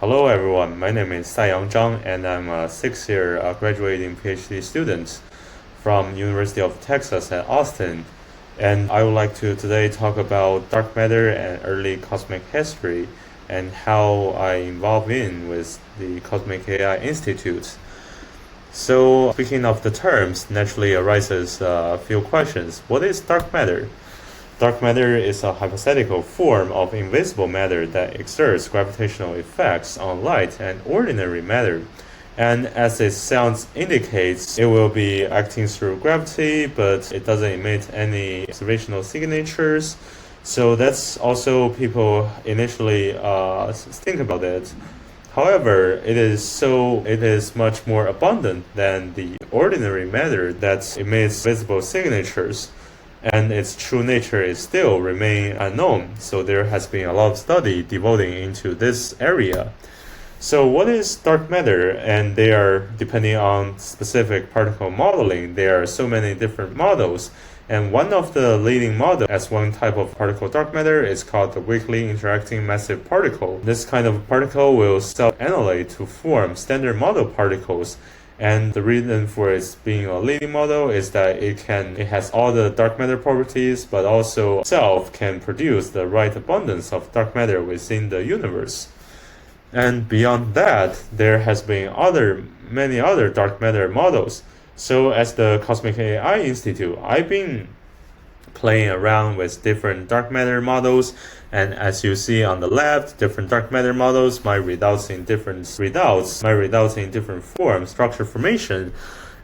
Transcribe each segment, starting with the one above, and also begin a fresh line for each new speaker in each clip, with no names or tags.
Hello everyone, my name is Saiyang Zhang and I'm a 6th-year graduating PhD student from University of Texas at Austin. And I would like to today talk about dark matter and early cosmic history and how I involve in with the Cosmic AI Institute. So speaking of the terms, naturally arises a few questions. What is dark matter? Dark matter is a hypothetical form of invisible matter that exerts gravitational effects on light and ordinary matter. And as its sound indicates, it will be acting through gravity, but it doesn't emit any observational signatures. So that's also people initially think about it. However, it is much more abundant than the ordinary matter that emits visible signatures. And its true nature is still remain unknown. So there has been a lot of study devoting into this area. So what is dark matter? And they are depending on specific particle modeling. There are so many different models. And one of the leading models as one type of particle dark matter is called the weakly interacting massive particle. This kind of particle will self-annihilate to form standard model particles. And the reason for its being a leading model is that it has all the dark matter properties, but also itself can produce the right abundance of dark matter within the universe. And beyond that, there has been many other dark matter models. So as the Cosmic AI Institute, I've been playing around with different dark matter models, and as you see on the left, different dark matter models might result in different forms, structure formation,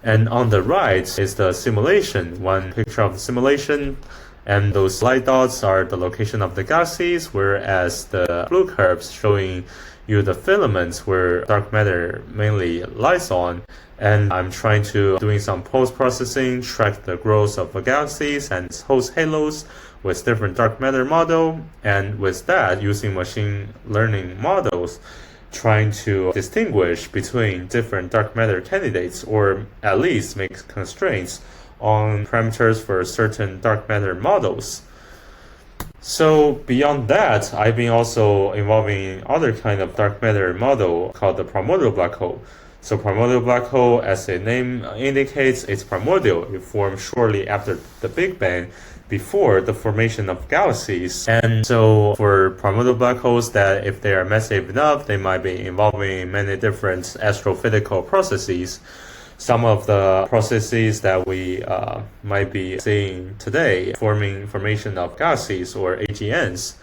and on the right is the simulation, one picture of the simulation, and those light dots are the location of the galaxies, whereas the blue curves showing you the filaments where dark matter mainly lies on. And I'm trying to doing some post-processing, track the growth of the galaxies and its host halos with different dark matter model, and with that using machine learning models trying to distinguish between different dark matter candidates, or at least make constraints on parameters for certain dark matter models. So beyond that, I've been also involving in other kind of dark matter model called the primordial black hole. So primordial black hole, as the name indicates, it's primordial. It formed shortly after the Big Bang, before the formation of galaxies. And so for primordial black holes, that if they are massive enough, they might be involving in many different astrophysical processes. Some of the processes that we might be seeing today, formation of galaxies or AGNs.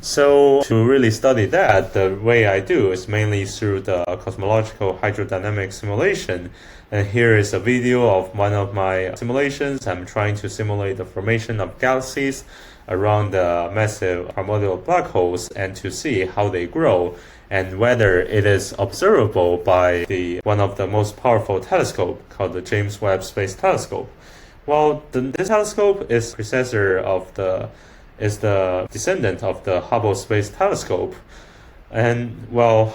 So to really study that, the way I do is mainly through the cosmological hydrodynamic simulation. And here is a video of one of my simulations. I'm trying to simulate the formation of galaxies around the massive primordial black holes and to see how they grow and whether it is observable by one of the most powerful telescope called the James Webb Space Telescope. Well, this telescope is the descendant of the Hubble Space Telescope. And well,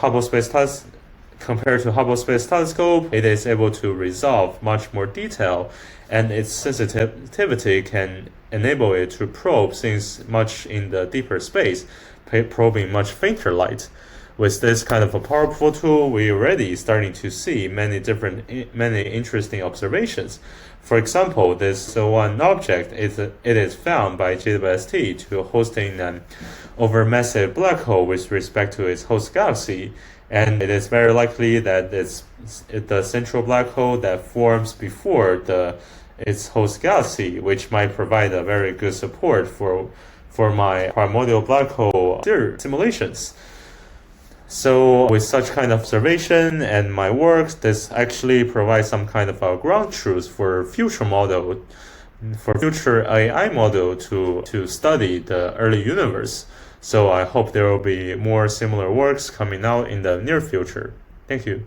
compared to Hubble Space Telescope, it is able to resolve much more detail, and its sensitivity can enable it to probe things much in the deeper space, probing much fainter light. With this kind of a powerful tool, we already starting to see many interesting observations. For example, this one object it is found by JWST to hosting an overmassive black hole with respect to its host galaxy, and it is very likely that it's the central black hole that forms before its host galaxy, which might provide a very good support for my primordial black hole simulations. So with such kind of observation and my works, this actually provides some kind of a ground truth for future AI model to study the early universe. So I hope there will be more similar works coming out in the near future. Thank you.